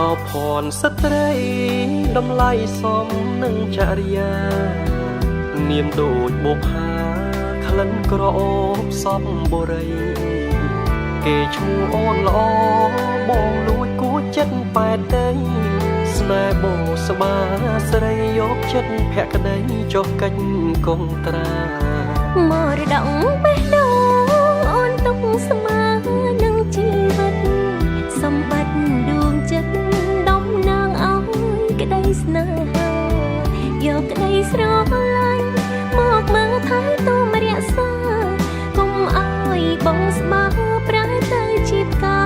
อพรสตรีดำไล่สมនឹងចរិយានាមដូចបុផាក្លិនក្រអូបសពបុរីគេឈ្មោះអូនល្អបងលួចគួចចិត្តប៉ែតដីស្នេហ៍បោស្បាស្រីយកចិត្តភក្តីចុះកិច្ចកងត្រាមរតកបេះដូងអូនទុកស្មើនឹងជីវិតសម្បត្តិដួងចិត្តដំណាងអោយក្តីស្នេហាយកក្តីស្រឡាញ់មកមើលថែទូមរក្សាកុំអោយបងស្បាប្រែទៅជាផ្កា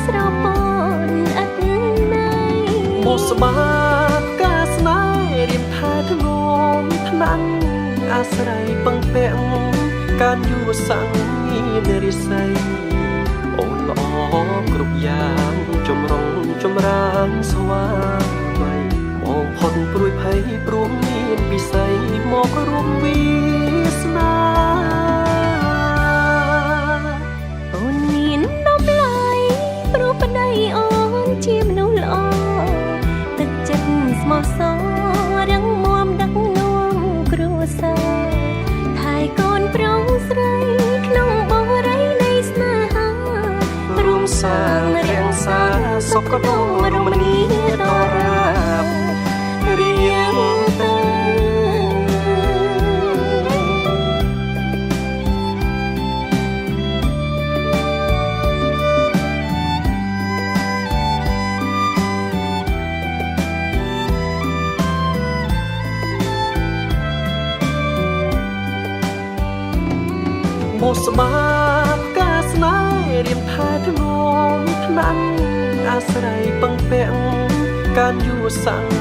ស្រពន់អត់ណៃមកស្បាការស្នេហ៍រៀមថែធ្ងន់ថ្នាំអាស្រ័យពឹងពាក់ការយុវសង្ឃនារីស័យអូនល្អគ្រប់យ៉ាងចម្រុងចម្រើនស្វាមីមកផុតព្រួយភ័យព្រោះមានពិស័យមករួមវាសនាអូនមានដំឡៃព្រោះប្តីអូនជាមនុស្សល្អទឹកចិត្តស្មោះសររឹងមាំដឹកនាំគ្រួសារថែកូនប្រុសស្រីក្នុងបរិយានៃស្នេហារួមសាងរាំងសាសុខដុមរមនីដរាបរៀងទៅមកស្បាការស្នេហ៍រៀមថែធ្ងន់ថ្នាំអាស្រ័យពឹងពាក់ការយុវសង្ឃ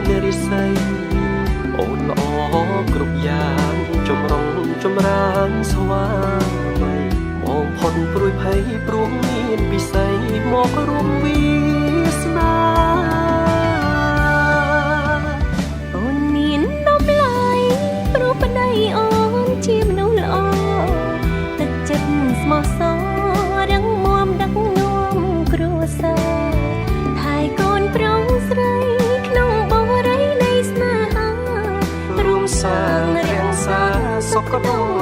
នារីស័យអូនល្អគ្រប់យ៉ាងចម្រុងចម្រើនស្វាមីមកផុតព្រួយភ័យព្រោះមានពិស័យមករួមវាសនាអូនមានដំឡៃព្រោះប្តីអូនជាមនុស្សល្អទឹកចិត្តស្មោះសររឹងមាំដឹកនាំគ្រួសារថែកូនប្រុសស្រីក្នុងបរិយានៃស្នេហារួមសាងរាំងសាសុខដុម